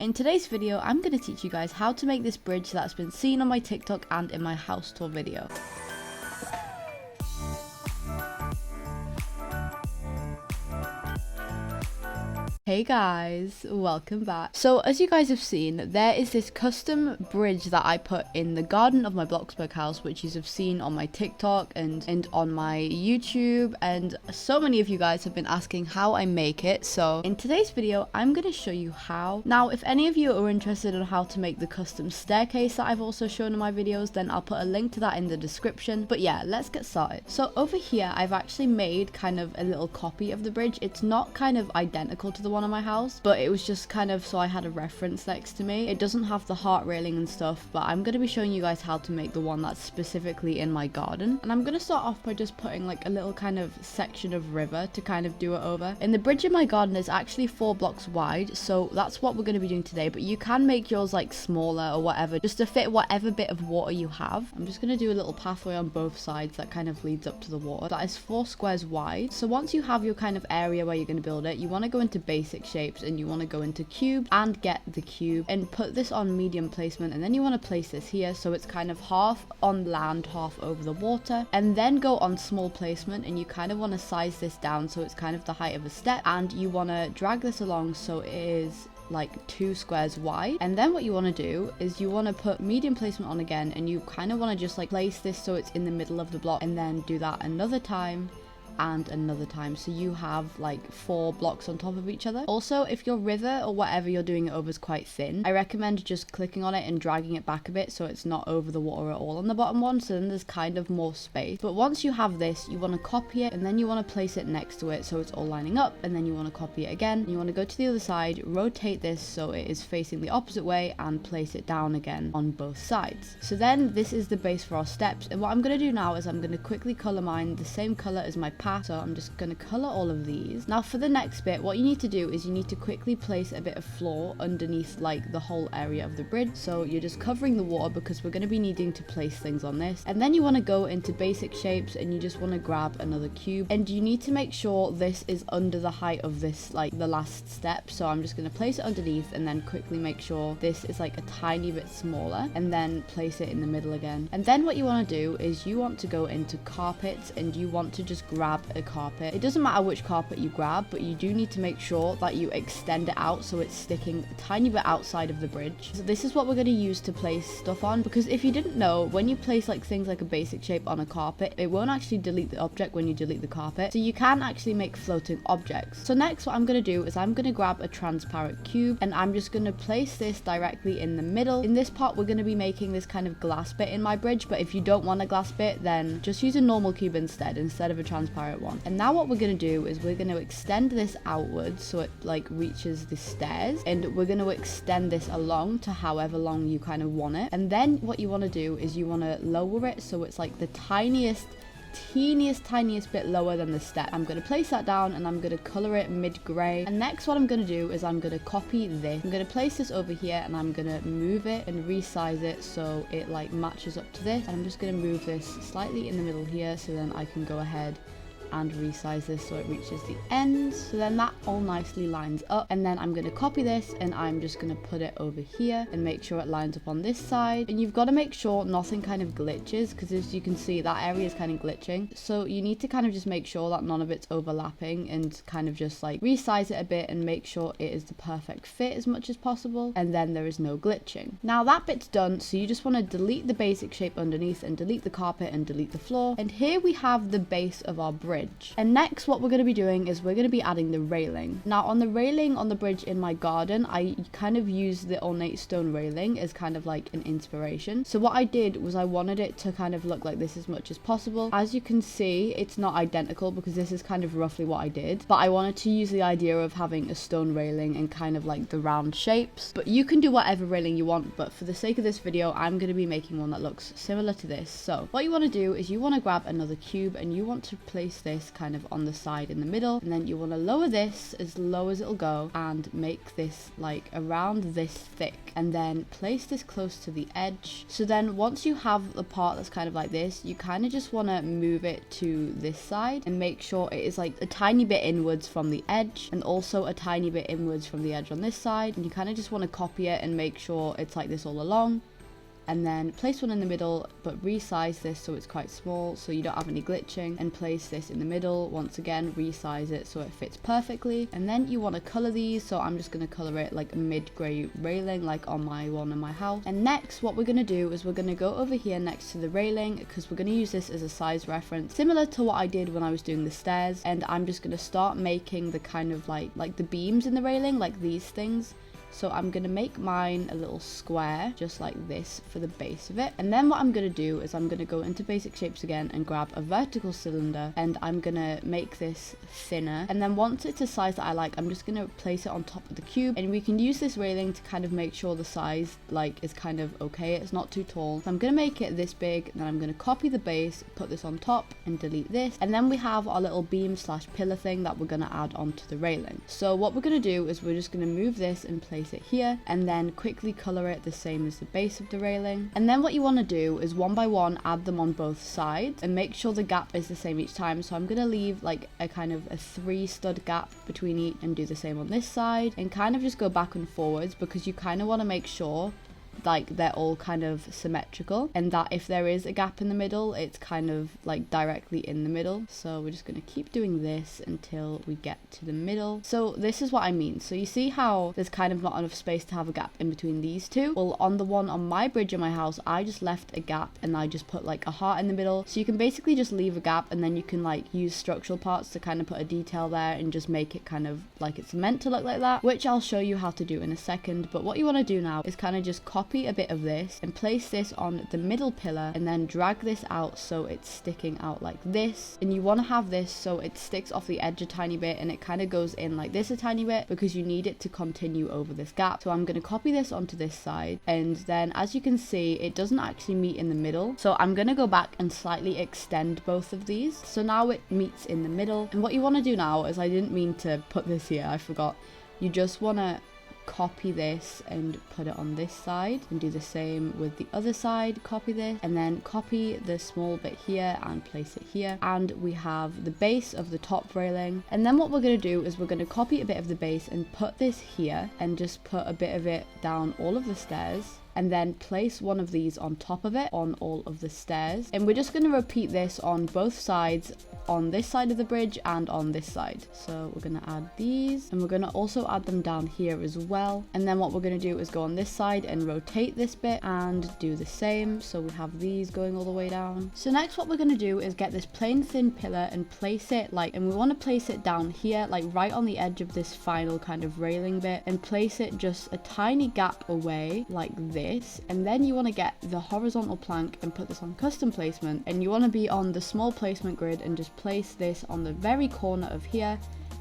In today's video, I'm going to teach you guys how to make this bridge that's been seen on my TikTok and in my house tour video. Hey guys, welcome back. So as you guys have seen, there is this custom bridge that I put in the garden of my BLOXBURG house, which you have seen on my TikTok and on my YouTube, and so many of you guys have been asking how I make it. So in today's video, I'm going to show you how. Now, if any of you are interested in how to make the custom staircase that I've also shown in my videos, then I'll put a link to that in the description. But yeah, let's get started. So over here, I've actually made kind of a little copy of the bridge. It's not kind of identical to the one on my house, but it was just kind of so I had a reference next to me. It doesn't have the heart railing and stuff, but I'm going to be showing you guys how to make the one that's specifically in my garden. And I'm going to start off by just putting like a little kind of section of river to kind of do it over. And the bridge in my garden is actually 4 blocks wide, so that's what we're going to be doing today, but you can make yours like smaller or whatever, just to fit whatever bit of water you have. I'm just going to do a little pathway on both sides that kind of leads up to the water. That is 4 squares wide. So once you have your kind of area where you're going to build it, you want to go into basic shapes and you want to go into cubes and get the cube and put this on medium placement, and then you want to place this here so it's kind of half on land, half over the water, and then go on small placement, and you kind of want to size this down so it's kind of the height of a step, and you want to drag this along so it is like 2 squares wide. And then what you want to do is you want to put medium placement on again, and you kind of want to just like place this so it's in the middle of the block, and then do that another time and another time, so you have like 4 blocks on top of each other. Also, if your river or whatever you're doing it over is quite thin, I recommend just clicking on it and dragging it back a bit so it's not over the water at all on the bottom one, so then there's kind of more space. But once you have this, you want to copy it, and then you want to place it next to it so it's all lining up, and then you want to copy it again. You want to go to the other side, rotate this so it is facing the opposite way, and place it down again on both sides. So then this is the base for our steps, and what I'm going to do now is I'm going to quickly color mine the same color as my path. So I'm just going to color all of these. Now for the next bit, what you need to do is you need to quickly place a bit of floor underneath like the whole area of the bridge. So you're just covering the water because we're going to be needing to place things on this. And then you want to go into basic shapes, and you just want to grab another cube, and you need to make sure this is under the height of this, like the last step. So I'm just going to place it underneath, and then quickly make sure this is like a tiny bit smaller, and then place it in the middle again. And then what you want to do is you want to go into carpets, and you want to just grab a carpet. It doesn't matter which carpet you grab, but you do need to make sure that you extend it out so it's sticking a tiny bit outside of the bridge. So this is what we're going to use to place stuff on, because if you didn't know, when you place like things like a basic shape on a carpet, it won't actually delete the object when you delete the carpet, so you can actually make floating objects. So next what I'm going to do is I'm going to grab a transparent cube, and I'm just going to place this directly in the middle. In this part we're going to be making this kind of glass bit in my bridge, but if you don't want a glass bit, then just use a normal cube instead of a transparent one. And now what we're going to do is we're going to extend this outwards so it like reaches the stairs, and we're going to extend this along to however long you kind of want it. And then what you want to do is you want to lower it so it's like the teeniest bit lower than the step. I'm going to place that down, and I'm going to color it mid-gray. And next what I'm going to do is I'm going to copy this. I'm going to place this over here, and I'm going to move it and resize it so it like matches up to this. And I'm just going to move this slightly in the middle here, so then I can go ahead and resize this so it reaches the ends. So then that all nicely lines up, and then I'm going to copy this, and I'm just going to put it over here and make sure it lines up on this side. And you've got to make sure nothing kind of glitches, because as you can see that area is kind of glitching, so you need to kind of just make sure that none of it's overlapping, and kind of just like resize it a bit and make sure it is the perfect fit as much as possible, and then there is no glitching. Now that bit's done, so you just want to delete the basic shape underneath, and delete the carpet, and delete the floor, and here we have the base of our bridge. And next what we're going to be doing is we're going to be adding the railing. Now on the railing on the bridge in my garden, I kind of used the ornate stone railing as kind of like an inspiration. So what I did was I wanted it to kind of look like this as much as possible. As you can see, it's not identical because this is kind of roughly what I did, but I wanted to use the idea of having a stone railing and kind of like the round shapes. But you can do whatever railing you want, but for the sake of this video I'm going to be making one that looks similar to this. So what you want to do is you want to grab another cube, and you want to place this this kind of on the side in the middle, and then you want to lower this as low as it'll go and make this like around this thick, and then place this close to the edge. So then once you have the part that's kind of like this, you kind of just want to move it to this side and make sure it is like a tiny bit inwards from the edge and also a tiny bit inwards from the edge on this side, and you kind of just want to copy it and make sure it's like this all along. And then place one in the middle, but resize this so it's quite small so you don't have any glitching, and place this in the middle. Once again, resize it so it fits perfectly. And then you want to color these, so I'm just going to color it like a mid-gray railing like on my one in my house. And next what we're going to do is we're going to go over here next to the railing, because we're going to use this as a size reference similar to what I did when I was doing the stairs, and I'm just going to start making the kind of like the beams in the railing, like these things. So I'm going to make mine a little square just like this for the base of it. And then what I'm going to do is I'm going to go into basic shapes again and grab a vertical cylinder, and I'm going to make this thinner. And then once it's a size that I like, I'm just going to place it on top of the cube, and we can use this railing to kind of make sure the size like is kind of okay. It's not too tall. So I'm going to make it this big, then I'm going to copy the base, put this on top and delete this. And then we have our little beam slash pillar thing that we're going to add onto the railing. So what we're going to do is we're just going to move this and place it here, and then quickly color it the same as the base of the railing. And then what you want to do is one by one add them on both sides and make sure the gap is the same each time. So I'm going to leave like a kind of a 3 stud gap between each, and do the same on this side, and kind of just go back and forwards, because you kind of want to make sure like they're all kind of symmetrical, and that if there is a gap in the middle, it's kind of like directly in the middle. So we're just going to keep doing this until we get to the middle. So this is what I mean. So you see how there's kind of not enough space to have a gap in between these two? Well, on the one on my bridge in my house, I just left a gap and I just put like a heart in the middle. So you can basically just leave a gap, and then you can like use structural parts to kind of put a detail there and just make it kind of like it's meant to look like that, which I'll show you how to do in a second. But what you want to do now is kind of just copy a bit of this and place this on the middle pillar, and then drag this out so it's sticking out like this. And you want to have this so it sticks off the edge a tiny bit, and it kind of goes in like this a tiny bit, because you need it to continue over this gap. So I'm going to copy this onto this side, and then as you can see, it doesn't actually meet in the middle. So I'm going to go back and slightly extend both of these, so now it meets in the middle. And what you want to do now is, I didn't mean to put this here, I forgot, you just want to copy this and put it on this side, and do the same with the other side. Copy this and then copy the small bit here and place it here, and we have the base of the top railing. And then what we're going to do is we're going to copy a bit of the base and put this here, and just put a bit of it down all of the stairs, and then place one of these on top of it on all of the stairs. And we're just going to repeat this on both sides, on this side of the bridge and on this side. So we're going to add these, and we're going to also add them down here as well. And then what we're going to do is go on this side and rotate this bit and do the same. So we have these going all the way down. So next what we're going to do is get this plain thin pillar and place it like, and we want to place it down here, like right on the edge of this final kind of railing bit, and place it just a tiny gap away like this. And then you want to get the horizontal plank and put this on custom placement, and you want to be on the small placement grid and just place this on the very corner of here.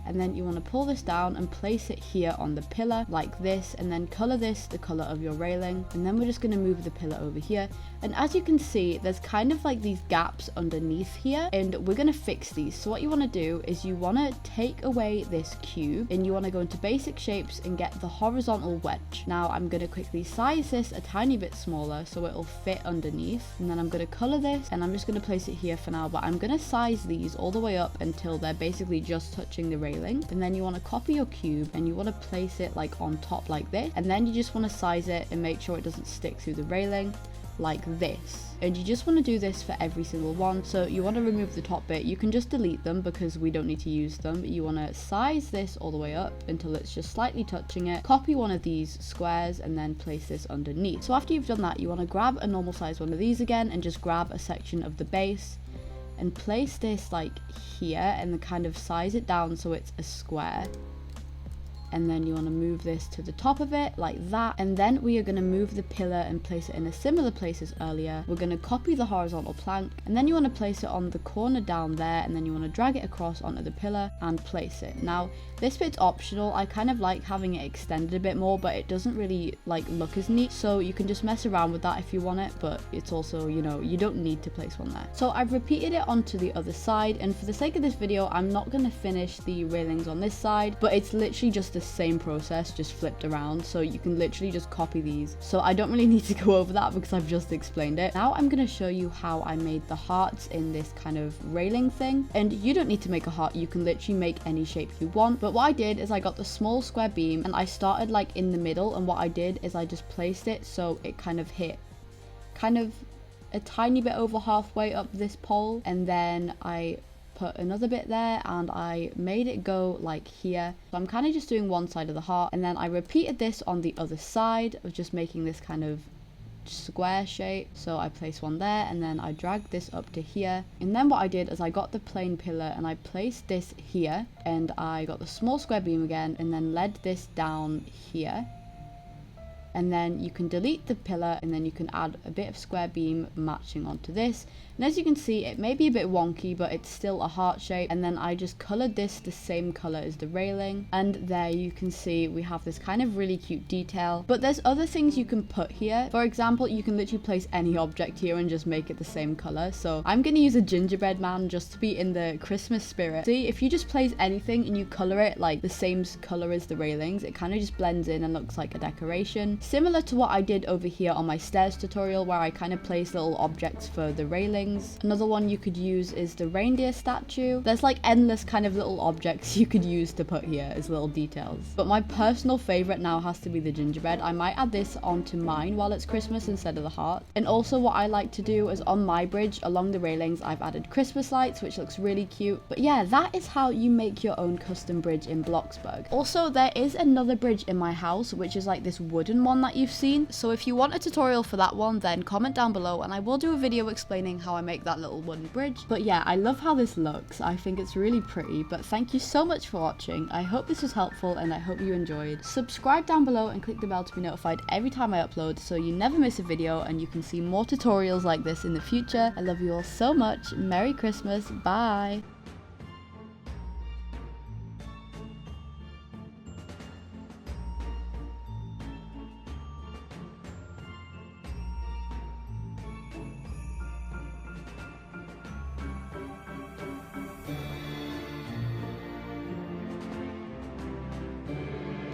And then you want to pull this down and place it here on the pillar like this, and then color this the color of your railing. And then we're just going to move the pillar over here, and as you can see, there's kind of like these gaps underneath here, and we're going to fix these. So what you want to do is you want to take away this cube, and you want to go into basic shapes and get the horizontal wedge. Now I'm going to quickly size this a tiny bit smaller so it'll fit underneath, and then I'm going to color this, and I'm just going to place it here for now, but I'm going to size these all the way up until they're basically just touching the railing. And then you want to copy your cube and you want to place it like on top like this, and then you just want to size it and make sure it doesn't stick through the railing like this. And you just want to do this for every single one. So you want to remove the top bit, you can just delete them because we don't need to use them. You want to size this all the way up until it's just slightly touching it, copy one of these squares and then place this underneath. So after you've done that, you want to grab a normal size one of these again and just grab a section of the base and place this like here, and then kind of size it down so it's a square. and then you want to move this to the top of it like that, and then we are going to move the pillar and place it in a similar place as earlier. We're going to copy the horizontal plank, and then you want to place it on the corner down there, and then you want to drag it across onto the pillar and place it. Now this bit's optional. I kind of like having it extended a bit more, but it doesn't really like look as neat, so you can just mess around with that if you want it, but it's also, you know, you don't need to place one there. So I've repeated it onto the other side, and for the sake of this video I'm not going to finish the railings on this side, but it's literally just the same process just flipped around, so you can literally just copy these. So I don't really need to go over that because I've just explained it. Now I'm going to show you how I made the hearts in this kind of railing thing, and you don't need to make a heart, you can literally make any shape you want. But what I did is I got the small square beam and I started like in the middle, and what I did is I just placed it so it kind of hit kind of a tiny bit over halfway up this pole, and then I put another bit there and I made it go like here. So I'm kind of just doing one side of the heart, and then I repeated this on the other side of just making this kind of square shape. So I placed one there, and then I dragged this up to here, and then what I did is I got the plain pillar and I placed this here, and I got the small square beam again and then led this down here, and then you can delete the pillar and then you can add a bit of square beam matching onto this. And as you can see, it may be a bit wonky, but it's still a heart shape. And then I just colored this the same color as the railing, and there you can see we have this kind of really cute detail. But there's other things you can put here. For example, you can literally place any object here and just make it the same color. So I'm gonna use a gingerbread man just to be in the Christmas spirit. See, if you just place anything and you color it like the same color as the railings, it kind of just blends in and looks like a decoration, similar to what I did over here on my stairs tutorial, where I kind of placed little objects for the railings. Another one you could use is the reindeer statue. There's like endless kind of little objects you could use to put here as little details, but my personal favorite now has to be the gingerbread. I might add this onto mine while it's Christmas instead of the heart. And also what I like to do is on my bridge along the railings I've added Christmas lights, which looks really cute. But yeah, that is how you make your own custom bridge in BLOXBURG. Also, there is another bridge in my house, which is like this wooden one that you've seen. So if you want a tutorial for that one, then comment down below and I will do a video explaining how I make that little wooden bridge. But yeah, I love how this looks. I think it's really pretty. But thank you so much for watching. I hope this was helpful and I hope you enjoyed. Subscribe down below and click the bell to be notified every time I upload, so you never miss a video and you can see more tutorials like this in the future. I love you all so much. Merry Christmas. Bye.